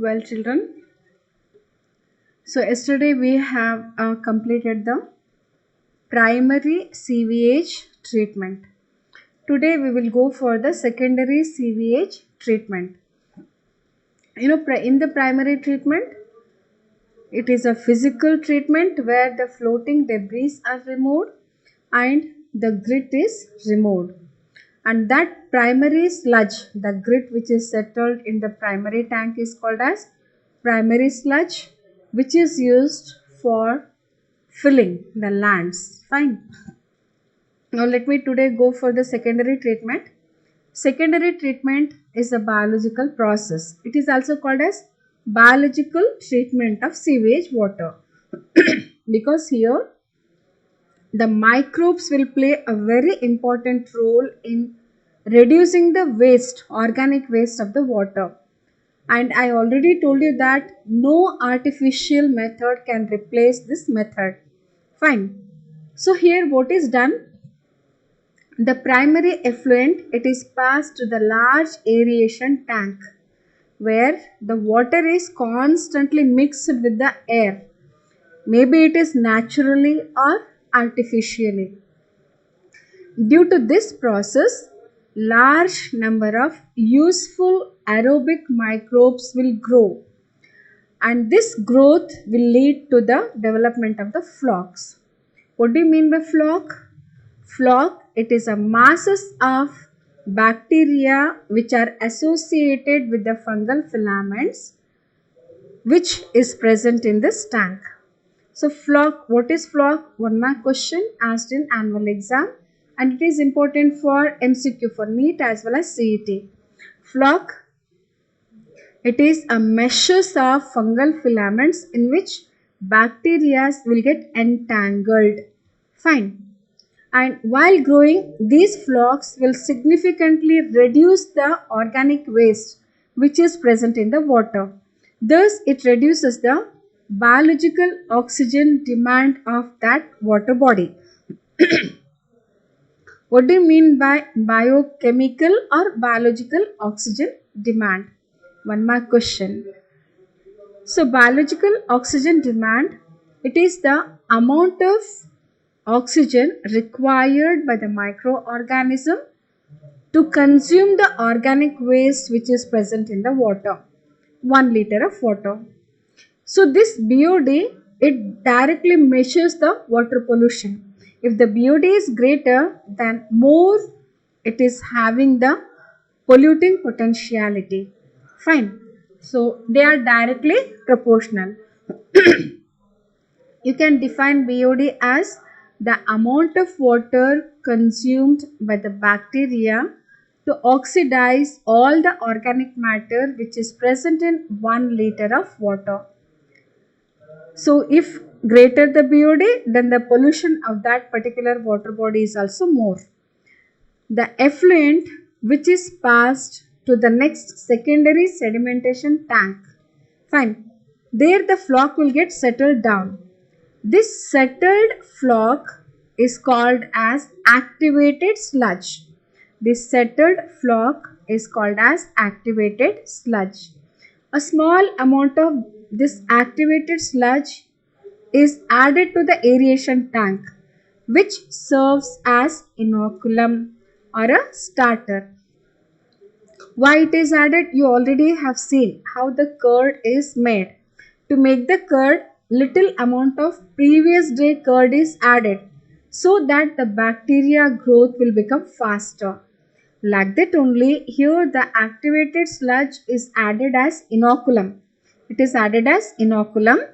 Well, children, so yesterday we have completed the primary CVH treatment. Today we will go for the secondary CVH treatment. In the primary treatment, it is a physical treatment where the floating debris are removed and the grit is removed. And that primary sludge, the grit which is settled in the primary tank is called as primary sludge, which is used for filling the lands. Fine. Now let me today go for the secondary treatment. Secondary treatment is a biological process. It is also called as biological treatment of sewage water because here the microbes will play a very important role in reducing the waste, organic waste of the water. And I already told you that no artificial method can replace this method. Fine. So here what is done? The primary effluent, it is passed to the large aeration tank where the water is constantly mixed with the air. Maybe it is naturally or artificially. Due to this process, large number of useful aerobic microbes will grow, and this growth will lead to the development of the flocks. What do you mean by flock? Flock, it is a masses of bacteria which are associated with the fungal filaments which is present in this tank. So flock, what is flock? One mark question asked in annual exam, and it is important for MCQ for NEET as well as CET. Flock, it is a meshes of fungal filaments in which bacteria will get entangled. Fine. And while growing, these flocks will significantly reduce the organic waste which is present in the water. Thus, it reduces the biological oxygen demand of that water body. What do you mean by biochemical or biological oxygen demand? One mark question. So, biological oxygen demand, it is the amount of oxygen required by the microorganism to consume the organic waste which is present in the water. 1 liter of water. So this BOD, it directly measures the water pollution. If the BOD is greater, then more it is having the polluting potentiality. Fine. So they are directly proportional. You can define BOD as the amount of water consumed by the bacteria to oxidize all the organic matter which is present in 1 liter of water. So if greater the BOD, then the pollution of that particular water body is also more. The effluent which is passed to the next secondary sedimentation tank. Fine. There the flock will get settled down. This settled flock is called as activated sludge. This settled flock is called as activated sludge. A small amount of this activated sludge is added to the aeration tank, which serves as inoculum or a starter. Why it is added? You already have seen how the curd is made. To make the curd, little amount of previous day curd is added so that the bacteria growth will become faster. Like that only, here the activated sludge is added as inoculum. It is added as inoculum.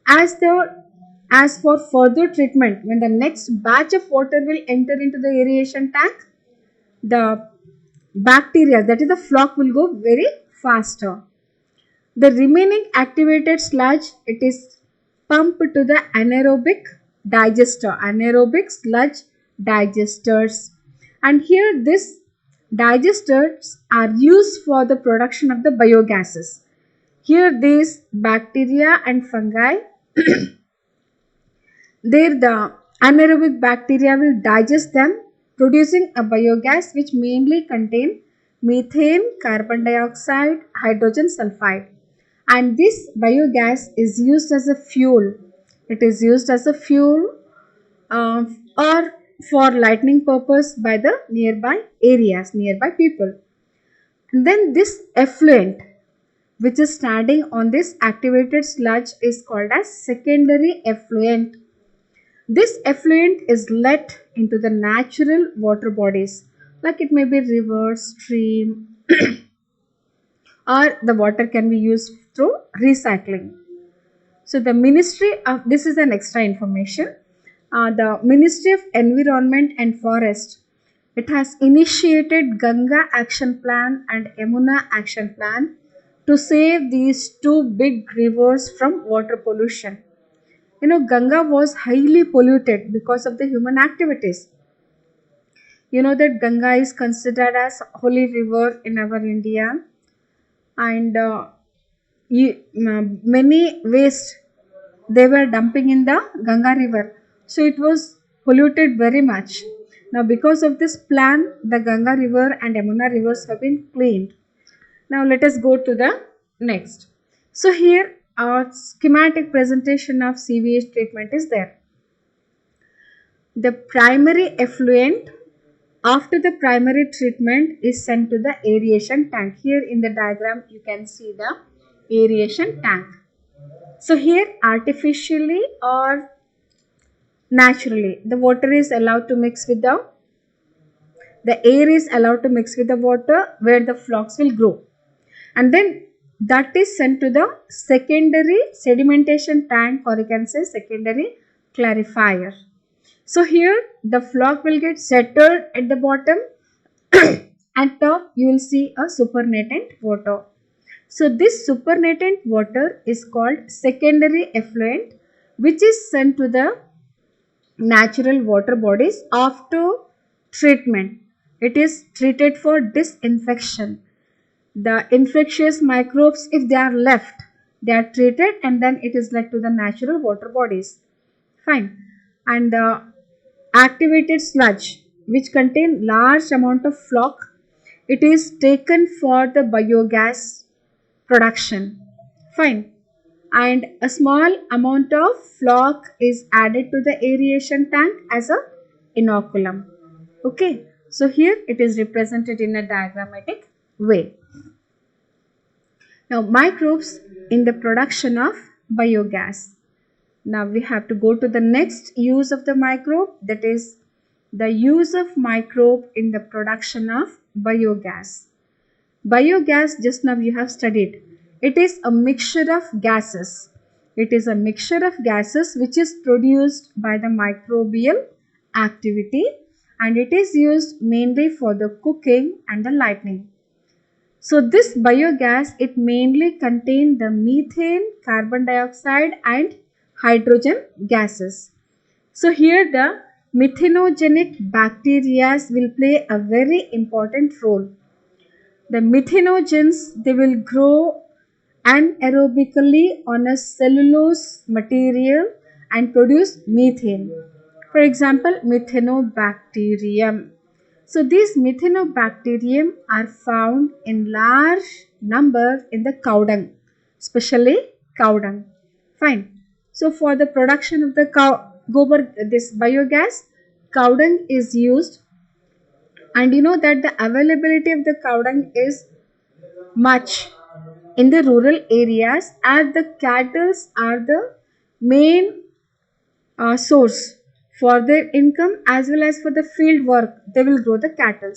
As for further treatment, when the next batch of water will enter into the aeration tank, the bacteria, that is the flock, will go very faster. The remaining activated sludge, it is pumped to the anaerobic digester, anaerobic sludge digesters. And here this digesters are used for the production of the biogases. Here these bacteria and fungi, there the anaerobic bacteria will digest them, producing a biogas which mainly contain methane, carbon dioxide, hydrogen sulfide. and this biogas is used as a fuel. It is used as a fuel uh, or for lighting purpose by the nearby areas, nearby people. And then this effluent which is standing on this activated sludge is called as secondary effluent. This effluent is let into the natural water bodies, like it may be river, stream, or the water can be used through recycling. So the Ministry of, this is an extra information, the Ministry of Environment and Forest, it has initiated Ganga Action Plan and Yamuna Action Plan to save these two big rivers from water pollution. Ganga was highly polluted because of the human activities. You know that Ganga is considered as holy river in our India, and many waste they were dumping in the Ganga river. So it was polluted very much. Now because of this plan, the Ganga river and Yamuna rivers have been cleaned. Now let us go to the next. So here our schematic presentation of CVH treatment is there. The primary effluent after the primary treatment is sent to the aeration tank. Here in the diagram you can see the aeration tank. So here artificially or naturally the water is allowed to mix with the air is allowed to mix with the water where the flocks will grow, and then that is sent to the secondary sedimentation tank, or you can say secondary clarifier. So here the flock will get settled at the bottom and top you will see a supernatant water. So this supernatant water is called secondary effluent, which is sent to the natural water bodies after treatment. It is treated for disinfection. The infectious microbes, if they are left, they are treated and then it is led to the natural water bodies. Fine. And the activated sludge, which contain large amount of flock, it is taken for the biogas production. Fine. And a small amount of flock is added to the aeration tank as a inoculum. Okay. So here it is represented in a diagrammatic way. Now microbes in the production of biogas. Now we have to go to the next use of the microbe, that is the use of microbe in the production of biogas. Biogas, just now you have studied, it is a mixture of gases. It is a mixture of gases which is produced by the microbial activity, and it is used mainly for the cooking and the lighting. So this biogas, it mainly contains the methane, carbon dioxide and hydrogen gases. So here the methanogenic bacteria will play a very important role. The methanogens, they will grow anaerobically on a cellulose material and produce methane. For example, methanobacterium. So these methanobacterium are found in large number in the cow dung, especially cow dung. Fine. So for the production of the this biogas, cow dung is used, and you know that the availability of the cow dung is much in the rural areas, as the cattle are the main source for their income as well as for the field work. They will grow the cattle.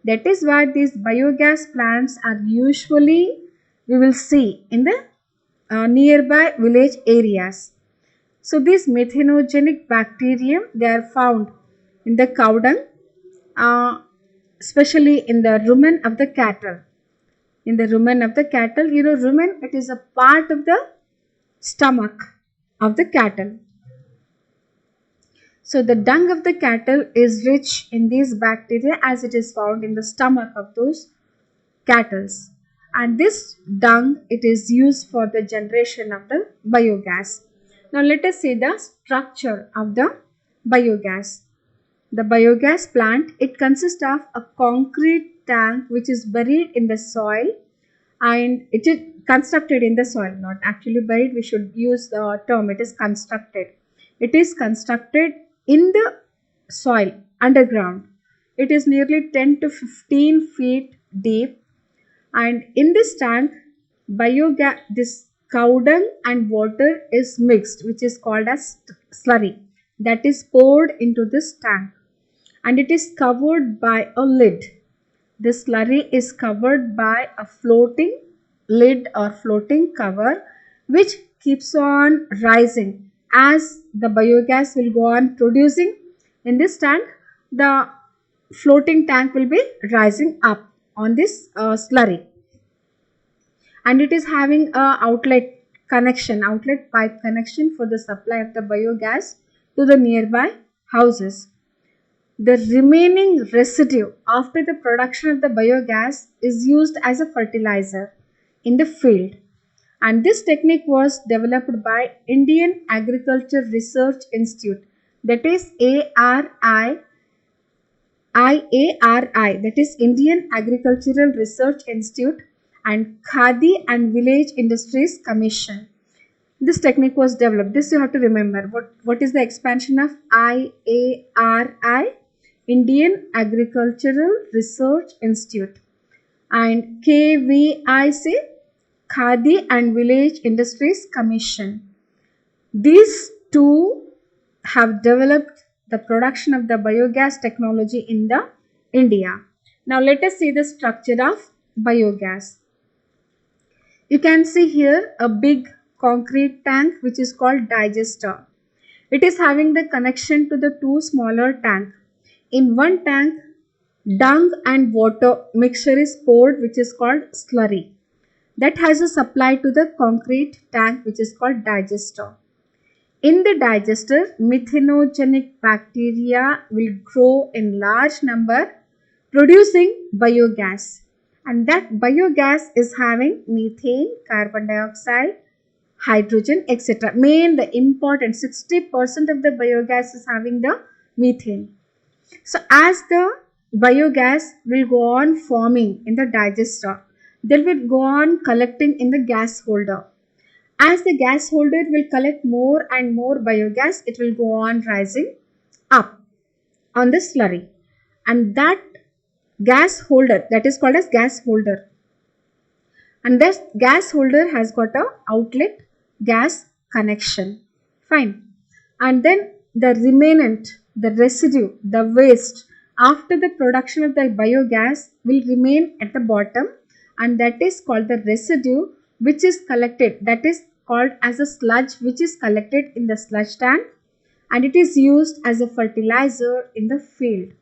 That is why these biogas plants are usually, we will see in the nearby village areas. So these methanogenic bacterium, they are found in the cow dung, especially in the rumen of the cattle. In the rumen of the cattle, you know, rumen, it is a part of the stomach of the cattle. So the dung of the cattle is rich in these bacteria as it is found in the stomach of those cattle. And this dung, it is used for the generation of the biogas. Now let us see the structure of the biogas. The biogas plant, it consists of a concrete tank which is buried in the soil, and it is constructed in the soil, not actually buried. We should use the term it is constructed. It is constructed in the soil underground. It is nearly 10 to 15 feet deep, and in this tank, biogas, this cow dung and water is mixed, which is called as slurry, that is poured into this tank, and it is covered by a lid. This slurry is covered by a floating lid or floating cover, which keeps on rising as the biogas will go on producing in this tank. The floating tank will be rising up on this slurry, and it is having a outlet pipe connection for the supply of the biogas to the nearby houses. The remaining residue after the production of the biogas is used as a fertilizer in the field, and this technique was developed by Indian Agriculture Research Institute, that is IARI, that is Indian Agricultural Research Institute, and Khadi and Village Industries Commission. This technique was developed. This you have to remember. What is the expansion of IARI? Indian Agricultural Research Institute, and KVIC, Khadi and Village Industries Commission. These two have developed the production of the biogas technology in the India. Now let us see the structure of biogas. You can see here a big concrete tank which is called digester. It is having the connection to the two smaller tanks. In one tank, dung and water mixture is poured, which is called slurry. That has a supply to the concrete tank, which is called digester. In the digester, methanogenic bacteria will grow in large number, producing biogas. And that biogas is having methane, carbon dioxide, hydrogen, etc. Main, the important 60% of the biogas is having the methane. So as the biogas will go on forming in the digester, they will go on collecting in the gas holder. As the gas holder will collect more and more biogas, it will go on rising up on the slurry. And that gas holder, that is called as gas holder. And that gas holder has got a outlet gas connection. Fine. And then the remnant, the residue, the waste after the production of the biogas will remain at the bottom, and that is called the residue, which is collected, that is called as a sludge, which is collected in the sludge tank, and it is used as a fertilizer in the field.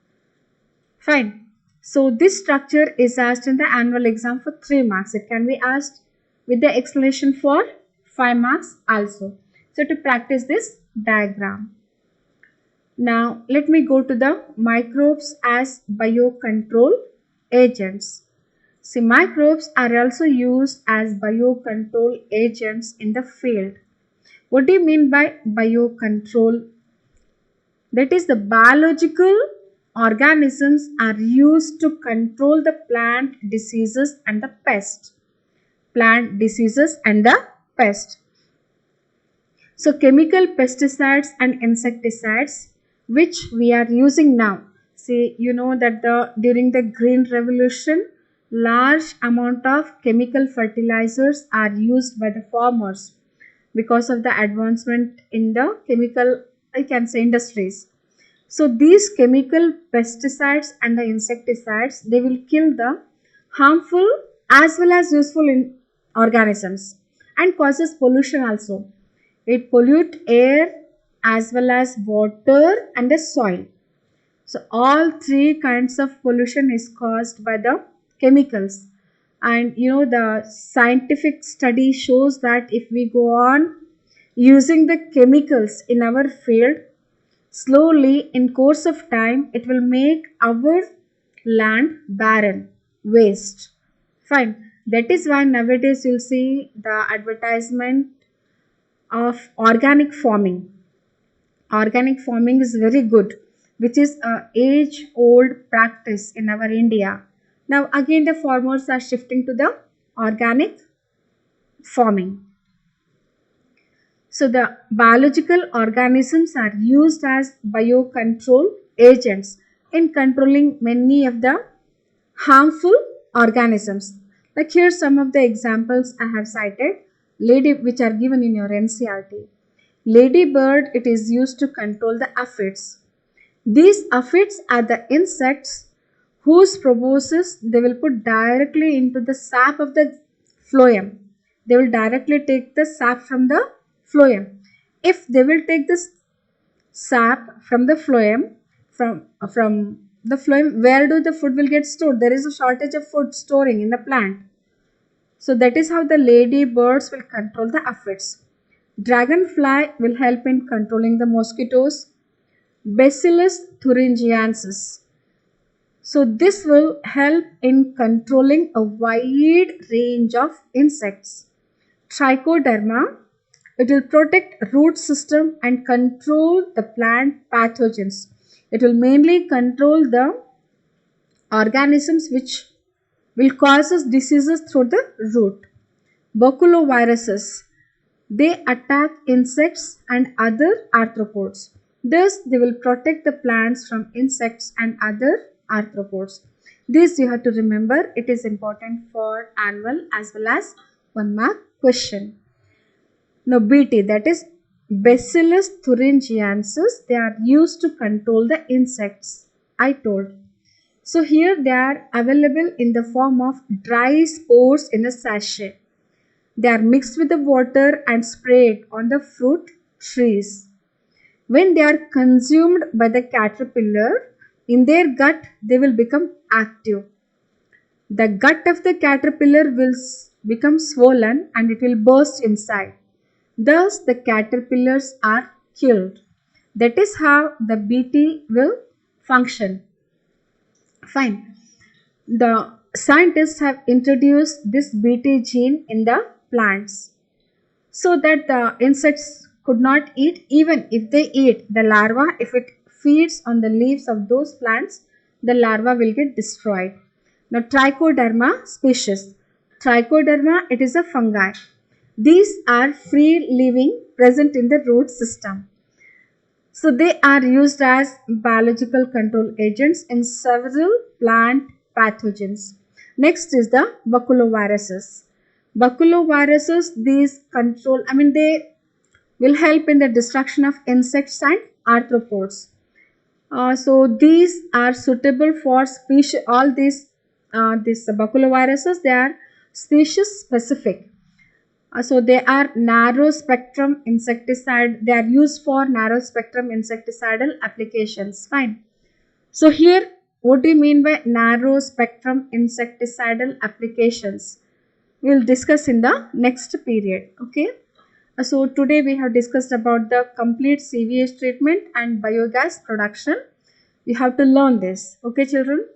Fine. So this structure is asked in the annual exam for 3 marks. It can be asked with the explanation for 5 marks also. So to practice this diagram. Now let me go to the microbes as biocontrol agents. See, microbes are also used as biocontrol agents in the field. What do you mean by biocontrol? That is, the biological organisms are used to control the plant diseases and the pest. Plant diseases and the pest. So chemical pesticides and insecticides which we are using now. See, you know that during the Green Revolution, large amount of chemical fertilizers are used by the farmers because of the advancement in the chemical, I can say, industries. So these chemical pesticides and the insecticides, they will kill the harmful as well as useful organisms and causes pollution also. It pollutes air as well as water and the soil. So all three kinds of pollution is caused by the chemicals. And you know, the scientific study shows that if we go on using the chemicals in our field, slowly in course of time, it will make our land barren, waste. Fine. That is why nowadays you'll see the advertisement of organic farming. Organic farming is very good, which is a age-old practice in our India. Now again the farmers are shifting to the organic forming. So the biological organisms are used as biocontrol agents in controlling many of the harmful organisms. Like here some of the examples I have cited, which are given in your NCERT. Ladybird, it is used to control the aphids. These aphids are the insects whose proboscis they will put directly into the sap of the phloem. They will directly take the sap from the phloem. If they will take this sap from the phloem, from the phloem, where do the food will get stored? There is a shortage of food storing in the plant. So that is how the ladybirds will control the aphids. Dragonfly will help in controlling the mosquitoes. Bacillus thuringiensis. So this will help in controlling a wide range of insects. Trichoderma, it will protect root system and control the plant pathogens. It will mainly control the organisms which will cause us diseases through the root. Baculoviruses, they attack insects and other arthropods. Thus, they will protect the plants from insects and other arthropods. This you have to remember. It is important for annual as well as 1 mark question. Now, BT, that is Bacillus thuringiensis, they are used to control the insects, I told. So here they are available in the form of dry spores in a sachet. They are mixed with the water and sprayed on the fruit trees. When they are consumed by the caterpillar, in their gut they will become active. The gut of the caterpillar will become swollen and it will burst inside. Thus, the caterpillars are killed. That is how the BT will function. Fine. The scientists have introduced this BT gene in the plants so that the insects could not eat. Even if they eat the larva, if it feeds on the leaves of those plants, the larva will get destroyed. Now, Trichoderma species. Trichoderma, it is a fungi. These are free living, present in the root system. So they are used as biological control agents in several plant pathogens. Next is the baculoviruses. Baculoviruses, these control, they will help in the destruction of insects and arthropods. So these are suitable for species, all these baculoviruses, they are species specific. So they are narrow spectrum insecticide. They are used for narrow spectrum insecticidal applications. Fine. So here, what do you mean by narrow spectrum insecticidal applications? We will discuss in the next period. Okay. So today we have discussed about the complete CVH treatment and biogas production. You have to learn this. Okay, children.